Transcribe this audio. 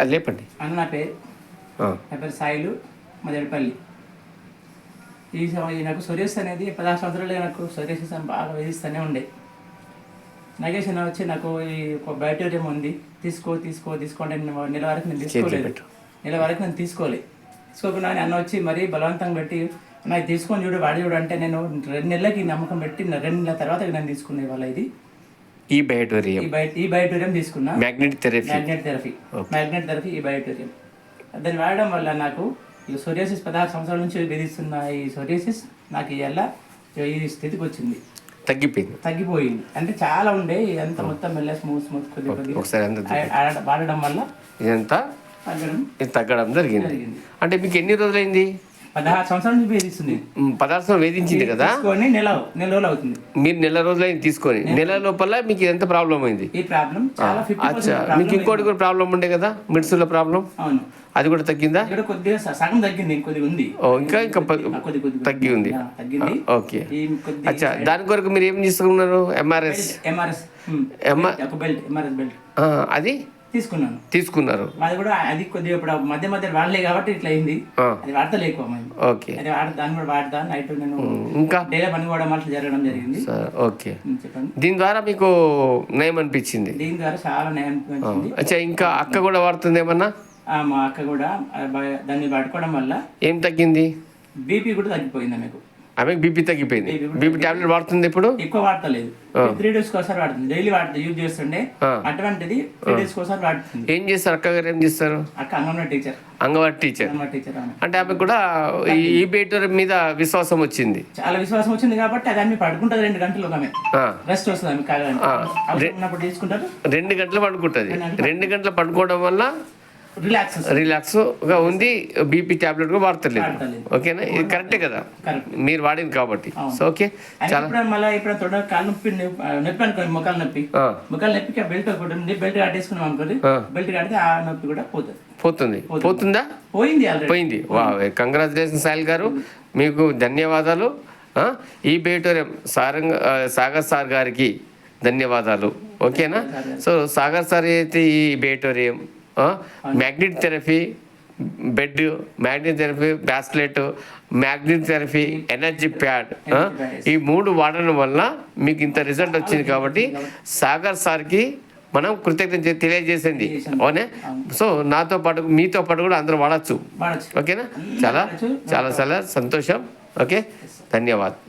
అది లేపండి. అన్న నా పేరు సాయిలు మదడిపల్లి. నాకు సోరియాసిస్ అనేది 16 సంవత్సరాలు నాకు సోరియాసిస్ అని బాగా వేధిస్తూనే ఉండే. నాగేష్ అన్న వచ్చి నాకు ఈ ఒక బ్యాక్టీరియం ఉంది, తీసుకోండి నెల వరకు నేను తీసుకోలేదు. నెల వరకు నేను తీసుకోకుండా అన్న వచ్చి మరీ బలవంతంగా పెట్టి నాకు తీసుకొని చూడు వాడి చూడు అంటే నేను 2 నెలలకి నమ్మకం పెట్టి 2 నెలల తర్వాత నేను తీసుకునే వాళ్ళ ఇది ఈ బయోటోరియం తీసుకున్నా. మ్యాగ్నెట్ థెరపీ ఈ బయోటోరియం. దాన్ని వాడడం వల్ల నాకు ఈ సోరియాసిస్ 16 సంవత్సరాల నుంచి వేధిస్తున్న ఈ సోరియాసిస్ నాకు ఇలా ఈ స్థితికి వచ్చింది, తగ్గిపోయింది. అంటే చాలా ఉండే అంత మొత్తం మెల్ల స్మూత్ వాడడం వల్ల ఇదంతా తగ్గడం జరిగింది. అంటే మీకు ఎన్ని రోజులైంది? 16 సంవత్సరాల నుంచి వేధిస్తుంది. 16 సంవత్సరాలు వేధించింది కదా, నెల రోజులు అవుతుంది. మీరు నెల రోజులైంది తీసుకొని, నెల లోపల మీకు ఎంత ప్రాబ్లం అయింది? ఈ ప్రాబ్లం అచ్చా, మీకు ఇంకోటి కూడా ప్రాబ్లం ఉండే కదా, మిడ్స్ల ప్రాబ్లం. అవును, అది కూడా తగ్గిందా? కొద్దిగా సగం తగ్గింది, కొద్దిగా ఉంది. ఇంకా తగ్గి ఉంది. ఓకే, అచ్చా. దాని కొరకు మీరు ఏం తీసుకున్నారు? ఎంఆర్ఎస్ బెల్ట్ అది తీసుకున్నారు. అది కూడా అది కొద్దిగా ఇప్పుడు మధ్య వాడలే కాబట్టి ఇట్లా అయింది. అది వాడతలేకు. ఓకే, దాన్ని కూడా వాడతా. నైట్ నేను ఇంకా డైలీ పని కూడా అట్లా జరగడం జరిగింది. ఓకే, చెప్పండి. దీని ద్వారా మీకు నయం అనిపించింది? దీని ద్వారా చాలా నయం అనిపించింది. అచ్చా, ఇంకా అక్క కూడా వాడుతుంది ఏమన్నా? మా అక్క కూడా దాన్ని వాడుకోవడం వల్ల ఏం తగ్గింది? బీపీ కూడా తగ్గిపోయింది. ఆమెకు బీపీ తగ్గిపోయింది. బీపీ టాబ్లెట్ వాడుతుంది ఇప్పుడు? ఎక్కువ వాడతలేదు, 3 days ఒకసారి వాడుతుంది. డైలీ యూజ్ చేస్తుండే. అటువంటిది 3 days ఒకసారి వాడుతుంది. ఏం చేస్తారు అక్క గారు? ఏం చేస్తారు? అక్క అంగన్వాడీ టీచర్. అంటే ఆమె కూడా ఈ బయోటోరియం మీద విశ్వాసం వచ్చింది, చాలా విశ్వాసం వచ్చింది. కాబట్టి అది ఆమె పడుకుంటుంది 2 గంటలు. ఆమె రెస్ట్ వస్తుంది. ఆమె తీసుకుంటారు, 2 గంటలు పడుకుంటుంది. 2 గంటలు పడుకోవడం వల్ల రిలాక్స్ గా ఉంది. బీపీ టాబ్లెట్ కూడా వాడతలేదు. ఓకేనా? ఇది కరెక్టే కదా, మీరు వాడింది కాబట్టి. సో ఓకే, చాలా. మళ్ళీ ఇప్పుడు కాలు నొప్పి అనుకోండి, మొక్కలు నొప్పికి బెల్ట్ కట్టేసుకున్నాం అనుకోండి. బెల్ట్ కడితే ఆ నొప్పి కూడా పోతుందా? పోయింది. వా, కంగ్రాచులేషన్ సాయిల్ గారు, మీకు ధన్యవాదాలు. ఈ బయోటోరియం సాగర్ సార్ గారికి ధన్యవాదాలు. ఓకేనా? సో సాగర్ సార్ అయితే ఈ బయోటోరియం, magnet therapy bed, magnet therapy bracelet, magnet therapy energy pad, ఈ 3 వాడడం వల్ల మీకు ఇంత రిజల్ట్ వచ్చింది. కాబట్టి సాగర్ సార్కి మనం కృతజ్ఞత తెలియజేసింది. అవునే? సో నాతో పాటు మీతో పాటు కూడా అందరూ వాడచ్చు. ఓకేనా? చాలా చాలా చాలా సంతోషం. ఓకే, ధన్యవాదాలు.